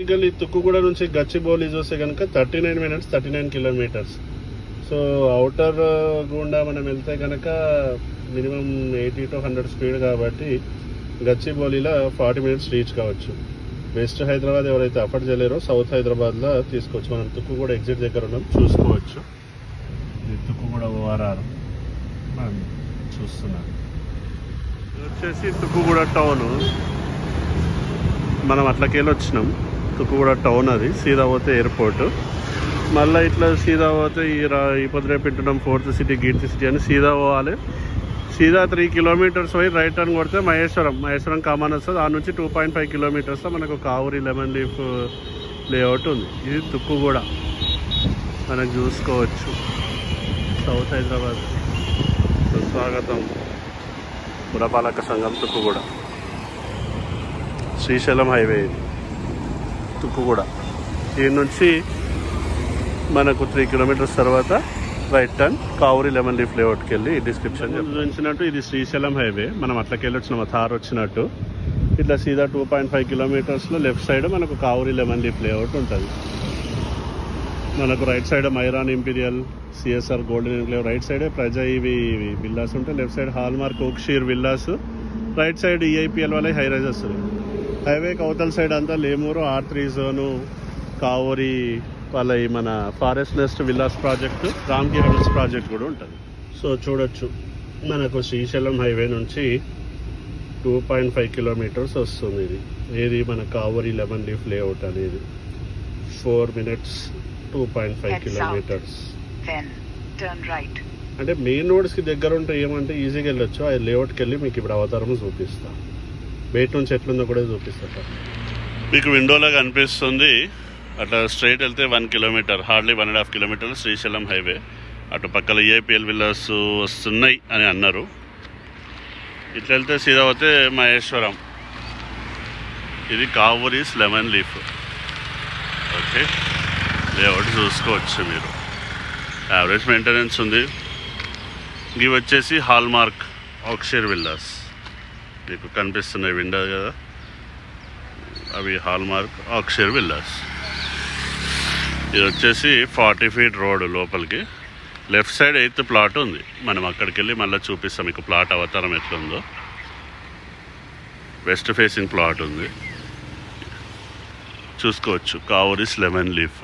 Basically Tukkuguda నుంచి గచ్చిబౌలి చూస్తే కనుక 39 minutes 39 kilometers. సో అవుటర్ గుండా మనం వెళ్తే కనుక మినిమం 80 to 100 స్పీడ్ కాబట్టి గచ్చిబౌలిలో 40 minutes రీచ్ కావచ్చు. వెస్ట్ హైదరాబాద్ ఎవరైతే అఫర్డ్ చేయలేరో సౌత్ హైదరాబాద్లో తీసుకోవచ్చు. మనం తుక్కుగూడ ఎగ్జిట్ దగ్గర ఉన్నాం, చూసుకోవచ్చు. ఇది తుక్కుగూడ ఓఆర్ఆర్ మనం చూస్తున్నాం. ఇది వచ్చేసి తుక్కుగూడ టౌన్. మనం అట్లకెళ్ళి వచ్చినాం. తుక్కుగూడ టౌన్ అది. సీదా పోతే ఎయిర్పోర్ట్, మళ్ళీ ఇట్లా సీదా పోతే ఈ పొద్దురేపెట్టున్నాం 4th సిటీ కీర్తి సిటీ అని సీదా పోవాలి. సీదా 3 kilometers పోయి రైట్ టర్న్ కొడితే మహేశ్వరం కామన్ వస్తుంది. ఆ నుంచి 2.5 kilometersలో మనకు కావూరి లెమన్ లీఫ్ లేఅవుట్ ఉంది. ఇది తుక్కుగూడ మనకు చూసుకోవచ్చు. సౌత్ హైదరాబాద్ స్వాగతం. పురపాలక సంఘం తుక్కుగూడ. శ్రీశైలం హైవే ఇది తుక్కుగూడ. దీని నుంచి మనకు 3 kilometers తర్వాత right turn Kavuri lemon leaf లేఅవుట్కి వెళ్ళి డిస్క్రిప్షన్ చూపించినట్టు ఇది శ్రీశైలం హైవే. మనం అట్లకెళ్ళి వచ్చినాం, థార్ వచ్చినట్టు. ఇట్లా సీదా 2.5 kilometersలో లెఫ్ట్ సైడ్ మనకు కావూరి లెమన్ లీఫ్ లేఅవుట్ ఉంటుంది. మనకు right side Myron imperial, CSR golden enclave, right సైడే ప్రజా ఇవి విల్లాస్ ఉంటాయి. Left side Hallmark Oakshire villas, right side EIPL వాళ్ళ హై రైజ్ వస్తుంది. హైవేకి అవతల సైడ్ అంతా లేమూరు, R3 జోను, కావూరి వాళ్ళ మన ఫారెస్ట్ నెస్ట్ విల్లాస్ ప్రాజెక్టు, రామ్కి హెవెన్స్ ప్రాజెక్ట్ కూడా ఉంటుంది. సో చూడొచ్చు మనకు శ్రీశైలం హైవే నుంచి 2.5 kilometers వస్తుంది. ఇది మన కావూరి లెమన్ లీఫ్ లేఅవుట్ అనేది 4 minutes 2.5 kilometers. అంటే మెయిన్ రోడ్స్కి దగ్గర ఉంటే ఏమంటే ఈజీగా వెళ్ళొచ్చు. ఆ లేఅవుట్కి వెళ్ళి మీకు ఇప్పుడు అవతారం చూపిస్తాను. బయట నుంచి ఎట్లుందో కూడా చూపిస్తా. మీకు విండోలో కనిపిస్తుంది. అట్లా స్ట్రైట్ వెళ్తే 1 kilometer, hardly 1.5 kilometers Srisailam highway. అటు పక్కల ఈఐపిఎల్ విల్లాస్ వస్తున్నాయి అని అన్నారు. ఇట్లా వెళ్తే సీదా పోతే మహేశ్వరం. ఇది కావూరీస్ లెమన్ లీఫ్. ఓకే, లేఅవుట్ చూసుకోవచ్చు మీరు. యావరేజ్ మెయింటెనెన్స్ ఉంది. ఇవి వచ్చేసి హాల్మార్క్ ఓక్షీర్ విల్లాస్. మీకు కనిపిస్తున్నాయి విండో కదా, అవి హాల్మార్క్ ఓక్షీర్ విల్లాస్. ఇది వచ్చేసి 40 feet రోడ్ లోపలికి. లెఫ్ట్ సైడ్ 8th ప్లాట్ ఉంది. మనం అక్కడికి వెళ్ళి మళ్ళీ చూపిస్తాం మీకు ప్లాట్ అవతారం ఎట్లుందో. వెస్ట్ ఫేసింగ్ ప్లాట్ ఉంది, చూసుకోవచ్చు. కావూరీస్ లెమన్ లీఫ్.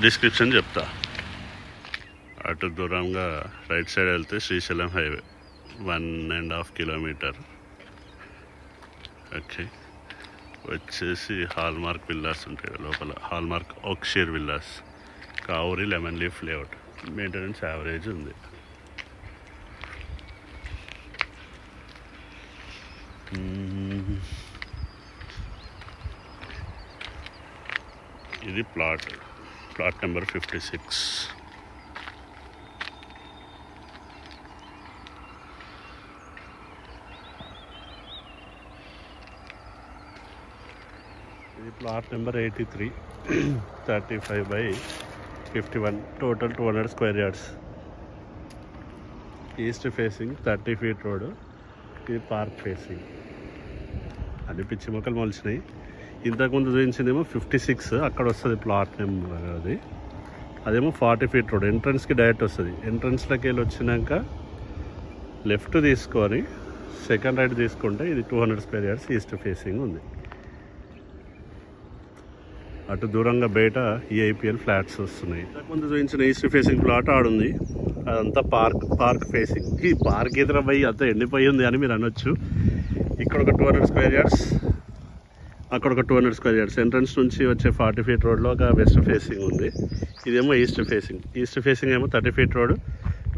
డిస్క్రిప్షన్ చెప్తా. అటు దూరంగా రైట్ సైడ్ వెళ్తే శ్రీశైలం హైవే 1.5 kilometer. ఓకే, వచ్చేసి హాల్మార్క్ విల్లాస్ ఉంటాయి లోపల. Hallmark Oakshire villas, Kavuri lemon leaf layout. Maintenance average ఉంది. ఇది ప్లాట్ నెంబర్ 56. ఇది plot number 83, 35/51, total 200 square yards. East facing 30 feet road. ఇది పార్క్ ఫేసింగ్. అది పిచ్చి మొక్కలు మొలిచినాయి. ఇంతకుముందు చూపించిందేమో 56, అక్కడ వస్తుంది ప్లాట్ నెంబర్. అదేమో 40 feet రోడ్. ఎంట్రన్స్కి డైరెక్ట్ వస్తుంది. ఎంట్రన్స్లోకి వెళ్ళి వచ్చినాక లెఫ్ట్ తీసుకొని సెకండ్ రైట్ తీసుకుంటే ఇది 200 square yards ఈస్ట్ ఫేసింగ్ ఉంది. అటు దూరంగా బయట ఈఐపిఎల్ ఫ్లాట్స్ వస్తున్నాయి. ఇంతకుముందు చూపించిన ఈస్ట్ ఫేసింగ్ ప్లాట్ ఆడుంది. అదంతా పార్క్ ఫేసింగ్. ఈ పార్క్ ఎదుర పోయి అంతా ఎండిపోయింది అని మీరు అనొచ్చు. ఇక్కడ ఒక 200 square yards, అక్కడ ఒక 200 square yards. ఎంట్రన్స్ నుంచి వచ్చే 40 feet రోడ్లో ఒక వెస్ట్ ఫేసింగ్ ఉంది. ఇదేమో ఈస్ట్ ఫేసింగ్ ఏమో 30 feet రోడ్.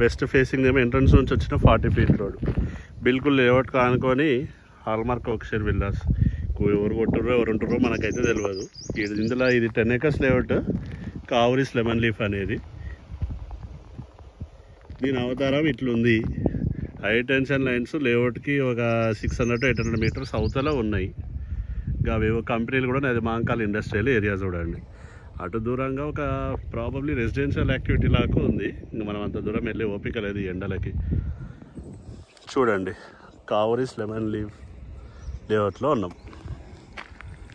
వెస్ట్ ఫేసింగ్ ఏమో ఎంట్రన్స్ నుంచి వచ్చిన 40 feet రోడ్. బిల్కుల్ లేఅవుట్ కానుకొని హాల్మార్క్ ఓక్షీర్ విల్లాస్. ఎవరు కొట్టుర్రో ఎవరు ఉంటుర్రో మనకైతే తెలియదు. ఇందులో ఇది 10 acres లేఅవుట్, కావూరీస్ లెమన్ లీఫ్ అనేది. దీని అవతారం ఇట్లుంది. హై టెన్షన్ లైన్స్ లేఅవుట్కి ఒక 600 to 800 meters అవతల ఉన్నాయి. అవేవో కంపెనీలు కూడా అది మాంకాల్ ఇండస్ట్రియల్ ఏరియా చూడండి. అటు దూరంగా ఒక ప్రాబబ్లీ రెసిడెన్షియల్ యాక్టివిటీ లాగా ఉంది. ఇంకా మనం అంత దూరం వెళ్ళి ఓపిక లేదు ఎండలకి. చూడండి, కావరీస్ లెమన్ లీఫ్ లేఅవుట్లో ఉన్నాం.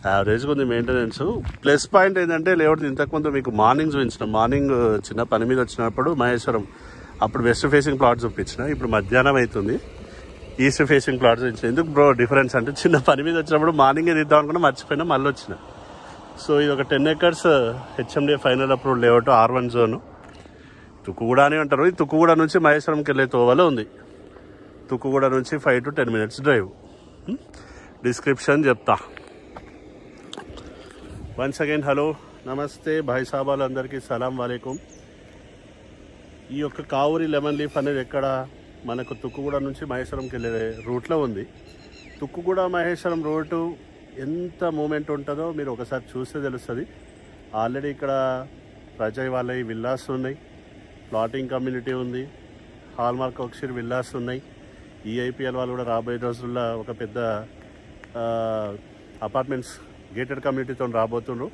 యావరేజ్గా ఉంది మెయింటెనెన్స్. ప్లస్ పాయింట్ ఏంటంటే లేఅవుట్ ఇంతకుముందు మీకు మార్నింగ్ చూపించిన, మార్నింగ్ చిన్న పని మీద వచ్చినప్పుడు మహేశ్వరం అప్పుడు వెస్ట్ ఫేసింగ్ ప్లాట్ చూపించిన, ఇప్పుడు మధ్యాహ్నం అవుతుంది ఈస్ట్ ఫేసింగ్ ప్లాట్ చూపించిన. ఎందుకు బ్రో డిఫరెన్స్ అంటే చిన్న పని మీద వచ్చినప్పుడు మార్నింగే తీద్దాం అనుకున్నా, మర్చిపోయినా మళ్ళీ వచ్చిన. సో ఇది ఒక 10 acres HMDA final approved layout, R1 zone. Tukkuguda అని అంటారు. ఈ తుక్కుగూడ నుంచి మహేశ్వరంకి వెళ్ళే తోవలో ఉంది. తుక్కుగూడ నుంచి 5 to 10 minutes డ్రైవ్. డిస్క్రిప్షన్ చెప్తా. వన్స్ అగైన్ హలో, నమస్తే భాయ్ సాబాలు అందరికీ సలాం వాలేకుం. ఈ యొక్క కావూరి లెమన్ లీఫ్ అనేది ఎక్కడ మనకు తుక్కుగూడ నుంచి మహేశ్వరంకి వెళ్ళే రూట్లో ఉంది. తుక్కుగూడ మహేశ్వరం రోడ్డు ఎంత మూమెంట్ ఉంటుందో మీరు ఒకసారి చూస్తే తెలుస్తుంది. ఆల్రెడీ ఇక్కడ ప్రజయ్ వాళ్ళ విల్లాస్ ఉన్నాయి, ప్లాటింగ్ కమ్యూనిటీ ఉంది, హాల్మార్క్ ఒక్షీర్ విల్లాస్ ఉన్నాయి. ఈఐపిఎల్ వాళ్ళు కూడా రాబోయే రోజుల్లో ఒక పెద్ద అపార్ట్మెంట్స్ గేటెడ్ కమ్యూనిటీతో రాబోతున్నారు.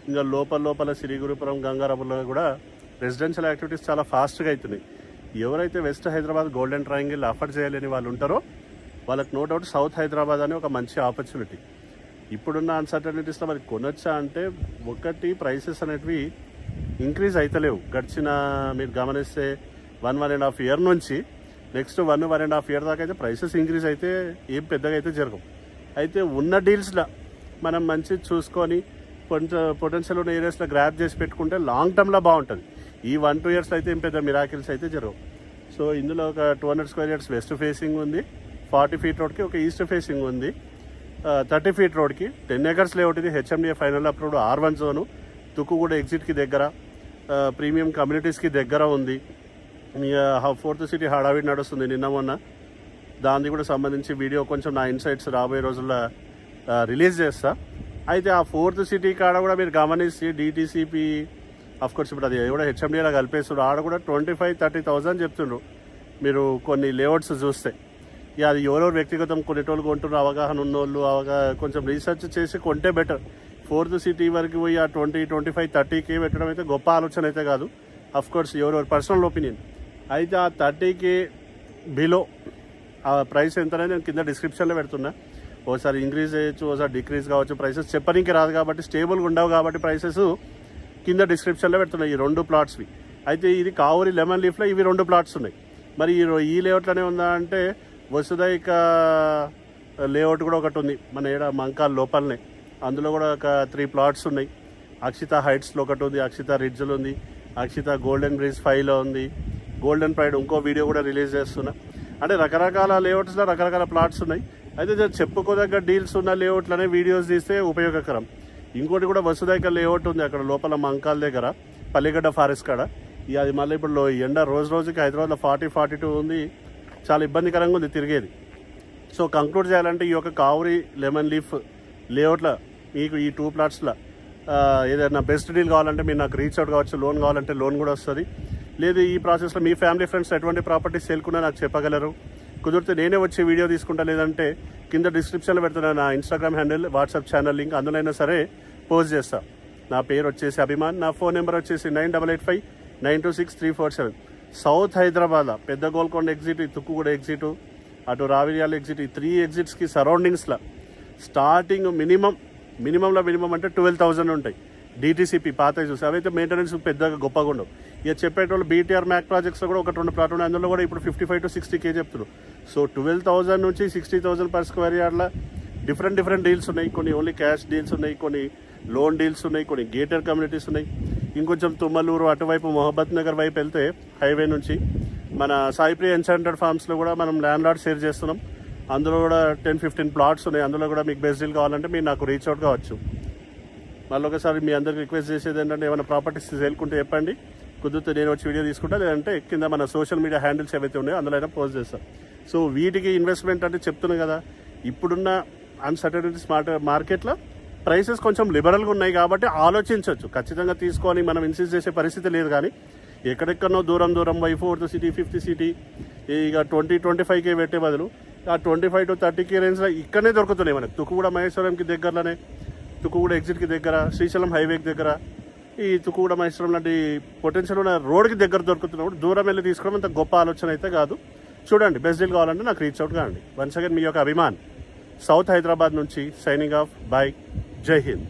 ఇంకా లోపల సిరిగురుపురం గంగారాపురంలో కూడా రెసిడెన్షియల్ యాక్టివిటీస్ చాలా ఫాస్ట్గా అవుతున్నాయి. ఎవరైతే west Hyderabad golden triangle offer చేయలేని వాళ్ళు ఉంటారో వాళ్ళకి నో డౌట్ సౌత్ హైదరాబాద్ అని ఒక మంచి ఆపర్చునిటీ. ఇప్పుడున్న అన్సర్టనిటీస్లో మరి కొనొచ్చా అంటే, ఒకటి ప్రైసెస్ అనేటివి ఇంక్రీజ్ అవుతలేవు. గడిచిన మీరు గమనిస్తే 1.5 year నుంచి నెక్స్ట్ 1.5 year దాకా అయితే ప్రైసెస్ ఇంక్రీజ్ అయితే ఏం పెద్దగా అయితే జరగవు. అయితే ఉన్న డీల్స్లో మనం మంచి చూసుకొని పొటెన్షియల్ ఉన్న ఏరియాస్లో గ్రాప్ చేసి పెట్టుకుంటే లాంగ్ టర్మ్లో బాగుంటుంది. ఈ 1-2 years అయితే ఏం పెద్ద మిరాకిల్స్ అయితే జరగవు. సో ఇందులో ఒక 200 square yards వెస్ట్ ఫేసింగ్ ఉంది, 40 feet రోడ్కి ఒక ఈస్ట్ ఫేసింగ్ ఉంది, 30 feet రోడ్కి 10 acres లేఅవుట్. ఇది HMDA final approved R1 zone. Tukkuguda ఎగ్జిట్కి దగ్గర, ప్రీమియం కమ్యూనిటీస్కి దగ్గర ఉంది. 4th సిటీ హడావిడి నడుస్తుంది నిన్న మొన్న. దానికి కూడా సంబంధించి వీడియో కొంచెం నా ఇన్సైట్స్ రాబోయే రోజుల్లో రిలీజ్ చేస్తా. అయితే ఆ 4th సిటీ కాడ కూడా మీరు గమనిస్తే డిటీసీపీ అఫ్కోర్స్ ఇప్పుడు అది కూడా హెచ్ఎండిఏలా కలిపేస్తున్నారు. ఆడ కూడా 25,000-30,000 చెప్తుండ్రు మీరు కొన్ని లేఅవుట్స్ చూస్తే. ఇక అది ఎవరెవరు వ్యక్తిగతం కొన్నిటోళ్ళు కొంటున్నారు, అవగాహన ఉన్నోళ్ళు కొంచెం రీసెర్చ్ చేసి కొంటే బెటర్. 4th సిటీ వరకు పోయి ఆ 20-25-30K పెట్టడం అయితే గొప్ప ఆలోచన అయితే కాదు. అఫ్కోర్స్ ఎవరెవరు పర్సనల్ ఒపీనియన్. అయితే ఆ 30K బిలో ఆ ప్రైస్ ఎంతనే నేను కింద డిస్క్రిప్షన్లో పెడుతున్నా. ఓసారి ఇంక్రీజ్ చేయొచ్చు, ఓసారి డిక్రీజ్ కావచ్చు. ప్రైసెస్ చెప్పడానికి రాదు కాబట్టి, స్టేబుల్గా ఉండవు కాబట్టి ప్రైసెస్ కింద డిస్క్రిప్షన్లో పెడుతున్నాయి ఈ 2 ప్లాట్స్వి. అయితే ఇది కావూరి లెమన్ లీఫ్లో ఇవి 2 ప్లాట్స్ ఉన్నాయి. మరి ఈ లేఅవుట్లోనే ఉందా అంటే వసుదైక లేఅవుట్ కూడా ఒకటి ఉంది మన ఏడ మంకాల్ లోపలనే. అందులో కూడా ఒక 3 plots ఉన్నాయి. అక్షిత హైట్స్లో ఒకటి ఉంది, అక్షిత రిడ్జ్లో ఉంది, అక్షిత గోల్డెన్ బ్రిడ్జ్ 5లో ఉంది, గోల్డెన్ ప్రైడ్ ఇంకో వీడియో కూడా రిలీజ్ చేస్తున్నా. అంటే రకరకాల లేఅవుట్స్లో రకరకాల ప్లాట్స్ ఉన్నాయి. అయితే చెప్పుకోదగ్గ డీల్స్ ఉన్న లేఅవుట్లనే వీడియోస్ తీస్తే ఉపయోగకరం. ఇంకోటి కూడా వసుదైక లేఅవుట్ ఉంది అక్కడ లోపల మంకాల్ దగ్గర పల్లిగడ్డ ఫారెస్ట్ కాడ. అది మళ్ళీ ఇప్పుడు ఎండ రోజుకి హైదరాబాద్లో 40-42 ఉంది. చాలా ఇబ్బందికరంగా ఉంది తిరిగేది. సో కంక్లూడ్ చేయాలంటే ఈ యొక్క కావూరి లెమన్ లీఫ్ లేఅవుట్లో మీకు ఈ 2 plotsలో ఏదైనా బెస్ట్ డీల్ కావాలంటే మీరు నాకు రీచ్ అవుట్ కావచ్చు. లోన్ కావాలంటే లోన్ కూడా వస్తుంది. లేదు ఈ ప్రాసెస్లో మీ ఫ్యామిలీ ఫ్రెండ్స్ ఎటువంటి ప్రాపర్టీస్ సేల్కున్నా నాకు చెప్పగలరు. కుదిరితే నేనే వచ్చి వీడియో తీసుకుంటా, లేదంటే కింద డిస్క్రిప్షన్లో పెడుతున్నా నా Instagram handle, WhatsApp channel link అందులో అయినా సరే పోస్ట్ చేస్తా. నా పేరు వచ్చేసి అభిమాన్, నా ఫోన్ నెంబర్ వచ్చేసి 9885926347. సౌత్ హైదరాబాద్ పెద్ద గోల్కొండ ఎగ్జిట్, తుక్కుగూడ ఎగ్జిట్, అటు రావిర్యాల ఎగ్జిట్, ఈ 3 exitsకి సరౌండింగ్స్లో స్టార్టింగ్ మినిమంలో అంటే 12,000 ఉంటాయి. డిటీసీపీ పాత చూసి అవైతే మెయింటెనెన్స్ పెద్దగా గొప్పగా ఉండవు. ఇక చెప్పేటోళ్ళు బీటీఆర్ మ్యాక్ ప్రాజెక్ట్స్లో కూడా ఒక 2 plots ఉన్నాయి. అందులో కూడా ఇప్పుడు 55-60K చెప్తున్నారు. సో 12,000 నుంచి 60,000 per square yardలో డిఫరెంట్ డీల్స్ ఉన్నాయి. కొన్ని ఓన్లీ క్యాష్ డీల్స్ ఉన్నాయి, కొన్ని లోన్ డీల్స్ ఉన్నాయి, కొన్ని గేటెడ్ కమ్యూనిటీస్ ఉన్నాయి. ఇంకొంచెం తుమ్మలూరు అటువైపు మొహబ్బత్ నగర్ వైపు వెళ్తే హైవే నుంచి మన సాయిప్రియ ఎన్చాంటెడ్ ఫార్మ్స్లో కూడా మనం ల్యాండ్ లార్డ్ షేర్ చేస్తున్నాం. అందులో కూడా 10-15 plots ఉన్నాయి. అందులో కూడా మీకు బెస్ట్ డీల్ కావాలంటే మీరు నాకు రీచ్ అవుట్ కావచ్చు. మళ్ళీ ఒకసారి మీ అందరికి రిక్వెస్ట్ చేసేది ఏంటంటే ఏమైనా ప్రాపర్టీస్ సేల్కుంటే చెప్పండి. కుదిరితే నేను వచ్చి వీడియో తీసుకుంటా, లేదంటే కింద మన సోషల్ మీడియా హ్యాండిల్స్ ఏవైతే ఉన్నాయో అందులో అయినా పోస్ట్ చేస్తాను. సో వీటికి ఇన్వెస్ట్మెంట్ అంటే చెప్తున్నాను కదా, ఇప్పుడున్న అన్సర్టనిటీస్ మార్కెట్లో ప్రైసెస్ కొంచెం లిబరల్గా ఉన్నాయి కాబట్టి ఆలోచించవచ్చు. ఖచ్చితంగా తీసుకొని మనం ఇన్సిస్ట్ చేసే పరిస్థితి లేదు. కానీ ఎక్కడెక్కడనో దూరం పోయి 4th సిటీ 5th సిటీ ఇక 20-25K పెట్టే బదులు ఆ 25-30K రేంజ్లో ఇక్కడనే దొరుకుతున్నాయి మనకు. తుక్కుగూడ మహేశ్వరంకి దగ్గరలోనే, తుక్కుగూడ ఎగ్జిట్కి దగ్గర, శ్రీశైలం హైవేకి దగ్గర, ఈ తుక్కుగూడ మహేశ్వరం లాంటి పొటెన్షియల్ ఉన్న రోడ్కి దగ్గర దొరుకుతున్నప్పుడు దూరం వెళ్ళి తీసుకోవడం అంత గొప్ప ఆలోచన అయితే కాదు. చూడండి. బెస్ట్ డీల్ కావాలంటే నాకు రీచ్ అవుట్ కాండి. వన్స్ అగైన్ మీ యొక్క అభిమాన్, సౌత్ హైదరాబాద్ నుంచి సైనింగ్ ఆఫ్. బై. జై హింద్.